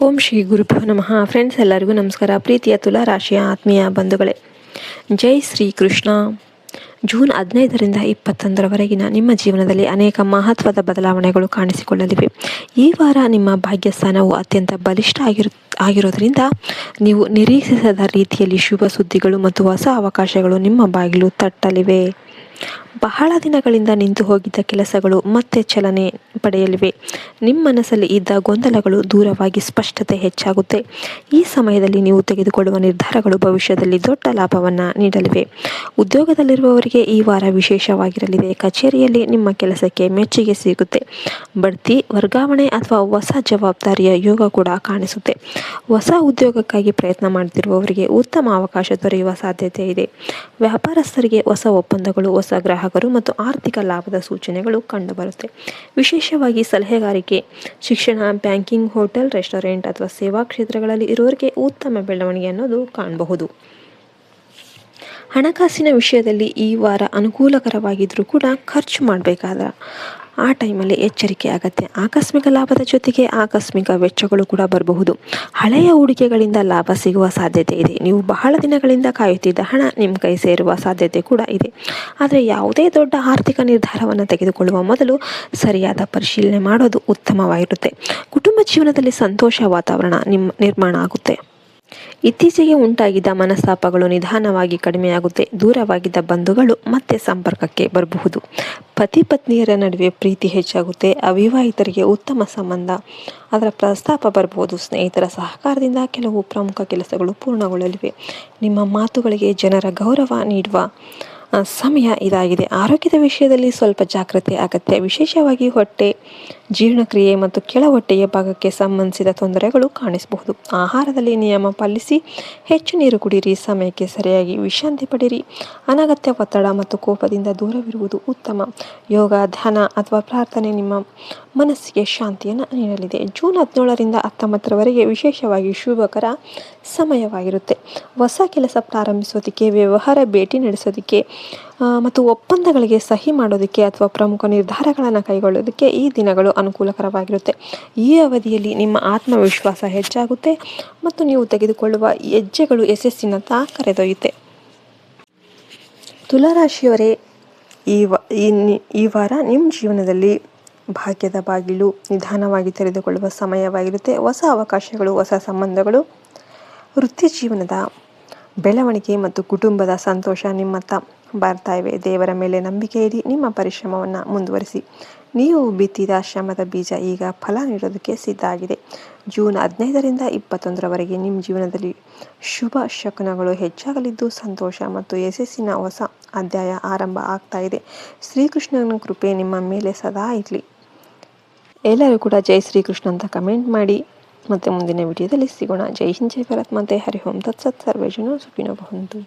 ಓಂ ಶ್ರೀ ಗುರುಭ್ಯೋ ನಮಃ. ಫ್ರೆಂಡ್ಸ್, ಎಲ್ಲರಿಗೂ ನಮಸ್ಕಾರ. ಪ್ರೀತಿಯ ತುಲಾ ರಾಶಿಯ ಆತ್ಮೀಯ ಬಂಧುಗಳೇ, ಜೈ ಶ್ರೀ ಕೃಷ್ಣ. ಜೂನ್ 15ರಿಂದ 21ರವರೆಗಿನ ನಿಮ್ಮ ಜೀವನದಲ್ಲಿ ಅನೇಕ ಮಹತ್ವದ ಬದಲಾವಣೆಗಳು ಕಾಣಿಸಿಕೊಳ್ಳಲಿವೆ. ಈ ವಾರ ನಿಮ್ಮ ಭಾಗ್ಯಸ್ಥಾನವು ಅತ್ಯಂತ ಬಲಿಷ್ಠ ಆಗಿರೋದ್ರಿಂದ ನೀವು ನಿರೀಕ್ಷಿಸದ ರೀತಿಯಲ್ಲಿ ಶುಭ ಸುದ್ದಿಗಳು ಮತ್ತು ಹೊಸ ಅವಕಾಶಗಳು ನಿಮ್ಮ ಬಾಗಿಲು ತಟ್ಟಲಿವೆ. ಬಹಳ ದಿನಗಳಿಂದ ನಿಂತು ಹೋಗಿದ್ದ ಕೆಲಸಗಳು ಮತ್ತೆ ಚಲನೆ ಪಡೆಯಲಿವೆ. ನಿಮ್ಮ ಮನಸ್ಸಲ್ಲಿ ಇದ್ದ ಗೊಂದಲಗಳು ದೂರವಾಗಿ ಸ್ಪಷ್ಟತೆ ಹೆಚ್ಚಾಗುತ್ತೆ. ಈ ಸಮಯದಲ್ಲಿ ನೀವು ತೆಗೆದುಕೊಳ್ಳುವ ನಿರ್ಧಾರಗಳು ಭವಿಷ್ಯದಲ್ಲಿ ದೊಡ್ಡ ಲಾಭವನ್ನು ನೀಡಲಿವೆ. ಉದ್ಯೋಗದಲ್ಲಿರುವವರಿಗೆ ಈ ವಾರ ವಿಶೇಷವಾಗಿರಲಿದೆ. ಕಚೇರಿಯಲ್ಲಿ ನಿಮ್ಮ ಕೆಲಸಕ್ಕೆ ಮೆಚ್ಚುಗೆ ಸಿಗುತ್ತೆ. ಬಡ್ತಿ, ವರ್ಗಾವಣೆ ಅಥವಾ ಹೊಸ ಜವಾಬ್ದಾರಿಯ ಯೋಗ ಕೂಡ ಕಾಣಿಸುತ್ತೆ. ಹೊಸ ಉದ್ಯೋಗಕ್ಕಾಗಿ ಪ್ರಯತ್ನ ಮಾಡುತ್ತಿರುವವರಿಗೆ ಉತ್ತಮ ಅವಕಾಶ ದೊರೆಯುವ ಸಾಧ್ಯತೆ ಇದೆ. ವ್ಯಾಪಾರಸ್ಥರಿಗೆ ಹೊಸ ಒಪ್ಪಂದಗಳು, ಹೊಸ ಗ್ರಾಹಕರು ಮತ್ತು ಆರ್ಥಿಕ ಲಾಭದ ಸೂಚನೆಗಳು ಕಂಡುಬರುತ್ತೆ. ವಿಶೇಷವಾಗಿ ಸಲಹೆಗಾರಿಕೆ, ಶಿಕ್ಷಣ, ಬ್ಯಾಂಕಿಂಗ್, ಹೋಟೆಲ್, ರೆಸ್ಟೋರೆಂಟ್ ಅಥವಾ ಸೇವಾ ಕ್ಷೇತ್ರಗಳಲ್ಲಿ ಇರುವವರಿಗೆ ಉತ್ತಮ ಬೆಳವಣಿಗೆ ಅನ್ನೋದು ಕಾಣಬಹುದು. ಹಣಕಾಸಿನ ವಿಷಯದಲ್ಲಿ ಈ ವಾರ ಅನುಕೂಲಕರವಾಗಿದ್ದರೂ ಕೂಡ ಖರ್ಚು ಮಾಡಬೇಕಾದ ಆ ಟೈಮಲ್ಲಿ ಎಚ್ಚರಿಕೆ ಅಗತ್ಯ. ಆಕಸ್ಮಿಕ ಲಾಭದ ಜೊತೆಗೆ ಆಕಸ್ಮಿಕ ವೆಚ್ಚಗಳು ಕೂಡ ಬರಬಹುದು. ಹಳೆಯ ಹೂಡಿಕೆಗಳಿಂದ ಲಾಭ ಸಿಗುವ ಸಾಧ್ಯತೆ ಇದೆ. ನೀವು ಬಹಳ ದಿನಗಳಿಂದ ಕಾಯುತ್ತಿದ್ದ ಹಣ ನಿಮ್ಮ ಕೈ ಸೇರುವ ಸಾಧ್ಯತೆ ಕೂಡ ಇದೆ. ಆದರೆ ಯಾವುದೇ ದೊಡ್ಡ ಆರ್ಥಿಕ ನಿರ್ಧಾರವನ್ನು ತೆಗೆದುಕೊಳ್ಳುವ ಮೊದಲು ಸರಿಯಾದ ಪರಿಶೀಲನೆ ಮಾಡೋದು ಉತ್ತಮವಾಗಿರುತ್ತೆ. ಕುಟುಂಬ ಜೀವನದಲ್ಲಿ ಸಂತೋಷ ವಾತಾವರಣ ನಿರ್ಮಾಣ ಆಗುತ್ತೆ. ಇತ್ತೀಚೆಗೆ ಉಂಟಾಗಿದ್ದ ಮನಸ್ತಾಪಗಳು ನಿಧಾನವಾಗಿ ಕಡಿಮೆಯಾಗುತ್ತೆ. ದೂರವಾಗಿದ್ದ ಬಂಧುಗಳು ಮತ್ತೆ ಸಂಪರ್ಕಕ್ಕೆ ಬರಬಹುದು. ಪತಿ ಪತ್ನಿಯರ ನಡುವೆ ಪ್ರೀತಿ ಹೆಚ್ಚಾಗುತ್ತೆ. ಅವಿವಾಹಿತರಿಗೆ ಉತ್ತಮ ಸಂಬಂಧ ಅದರ ಪ್ರಸ್ತಾಪ ಬರಬಹುದು. ಸ್ನೇಹಿತರ ಸಹಕಾರದಿಂದ ಕೆಲವು ಪ್ರಮುಖ ಕೆಲಸಗಳು ಪೂರ್ಣಗೊಳ್ಳಲಿವೆ. ನಿಮ್ಮ ಮಾತುಗಳಿಗೆ ಜನರ ಗೌರವ ನೀಡುವ ಸಮಯ ಇದಾಗಿದೆ. ಆರೋಗ್ಯದ ವಿಷಯದಲ್ಲಿ ಸ್ವಲ್ಪ ಜಾಗ್ರತೆ ಅಗತ್ಯ. ವಿಶೇಷವಾಗಿ ಹೊಟ್ಟೆ, ಜೀರ್ಣಕ್ರಿಯೆ ಮತ್ತು ಕೆಳ ಹೊಟ್ಟೆಯ ಭಾಗಕ್ಕೆ ಸಂಬಂಧಿಸಿದ ತೊಂದರೆಗಳು ಕಾಣಿಸಬಹುದು. ಆಹಾರದಲ್ಲಿ ನಿಯಮ ಪಾಲಿಸಿ. ಹೆಚ್ಚು ನೀರು ಕುಡಿಯಿರಿ. ಸಮಯಕ್ಕೆ ಸರಿಯಾಗಿ ವಿಶ್ರಾಂತಿ ಪಡೆಯಿರಿ. ಅನಗತ್ಯ ಒತ್ತಡ ಮತ್ತು ಕೋಪದಿಂದ ದೂರವಿರುವುದು ಉತ್ತಮ. ಯೋಗ, ಧ್ಯಾನ ಅಥವಾ ಪ್ರಾರ್ಥನೆ ನಿಮ್ಮ ಮನಸ್ಸಿಗೆ ಶಾಂತಿಯನ್ನು ನೀಡಲಿದೆ. ಜೂನ್ 17ರಿಂದ 19ರವರೆಗೆ ವಿಶೇಷವಾಗಿ ಶುಭಕರ ಸಮಯವಾಗಿರುತ್ತೆ. ಹೊಸ ಕೆಲಸ ಪ್ರಾರಂಭಿಸೋದಕ್ಕೆ, ವ್ಯವಹಾರ ಭೇಟಿ ನಡೆಸೋದಕ್ಕೆ ಮತ್ತು ಒಪ್ಪಂದಗಳಿಗೆ ಸಹಿ ಮಾಡೋದಕ್ಕೆ ಅಥವಾ ಪ್ರಮುಖ ನಿರ್ಧಾರಗಳನ್ನು ಕೈಗೊಳ್ಳೋದಕ್ಕೆ ಈ ದಿನಗಳು ಅನುಕೂಲಕರವಾಗಿರುತ್ತೆ. ಈ ಅವಧಿಯಲ್ಲಿ ನಿಮ್ಮ ಆತ್ಮವಿಶ್ವಾಸ ಹೆಚ್ಚಾಗುತ್ತೆ ಮತ್ತು ನೀವು ತೆಗೆದುಕೊಳ್ಳುವ ಹೆಜ್ಜೆಗಳು ಯಶಸ್ಸಿನತ್ತ ಕರೆದೊಯ್ಯುತ್ತೆ. ತುಲಾರಾಶಿಯವರೇ, ಈ ವಾರ ನಿಮ್ಮ ಜೀವನದಲ್ಲಿ ಭಾಗ್ಯದ ಬಾಗಿಲು ನಿಧಾನವಾಗಿ ತೆರೆದುಕೊಳ್ಳುವ ಸಮಯವಾಗಿರುತ್ತೆ. ಹೊಸ ಅವಕಾಶಗಳು, ಹೊಸ ಸಂಬಂಧಗಳು, ವೃತ್ತಿ ಜೀವನದ ಬೆಳವಣಿಗೆ ಮತ್ತು ಕುಟುಂಬದ ಸಂತೋಷ ನಿಮ್ಮತ್ತ ಬರ್ತಾ ಇವೆ. ದೇವರ ಮೇಲೆ ನಂಬಿಕೆ ಇಡಿ. ನಿಮ್ಮ ಪರಿಶ್ರಮವನ್ನು ಮುಂದುವರಿಸಿ. ನೀವು ಬಿತ್ತಿದ ಶ್ರಮದ ಬೀಜ ಈಗ ಫಲ ನೀಡೋದಕ್ಕೆ ಸಿದ್ಧ ಆಗಿದೆ. ಜೂನ್ 15ರಿಂದ 21ರವರೆಗೆ ನಿಮ್ಮ ಜೀವನದಲ್ಲಿ ಶುಭ ಶಕುನಗಳು ಹೆಚ್ಚಾಗಲಿದ್ದು, ಸಂತೋಷ ಮತ್ತು ಯಶಸ್ಸಿನ ಹೊಸ ಅಧ್ಯಾಯ ಆರಂಭ ಆಗ್ತಾ ಇದೆ. ಶ್ರೀಕೃಷ್ಣನ ಕೃಪೆ ನಿಮ್ಮ ಮೇಲೆ ಸದಾ ಇರಲಿ. ಎಲ್ಲರೂ ಕೂಡ ಜೈ ಶ್ರೀಕೃಷ್ಣ ಅಂತ ಕಮೆಂಟ್ ಮಾಡಿ. ಮತ್ತೆ ಮುಂದಿನ ವಿಡಿಯೋದಲ್ಲಿ ಸಿಗೋಣ. ಜೈ ಹಿಂದ್, ಜೈ ಭಾರತ್, ಮತ್ತೆ ಹರಿ ಓಂ ತತ್ಸತ್. ಸರ್ವೇ ಜನ ಸುಖಿನೋ ಭವಂತು.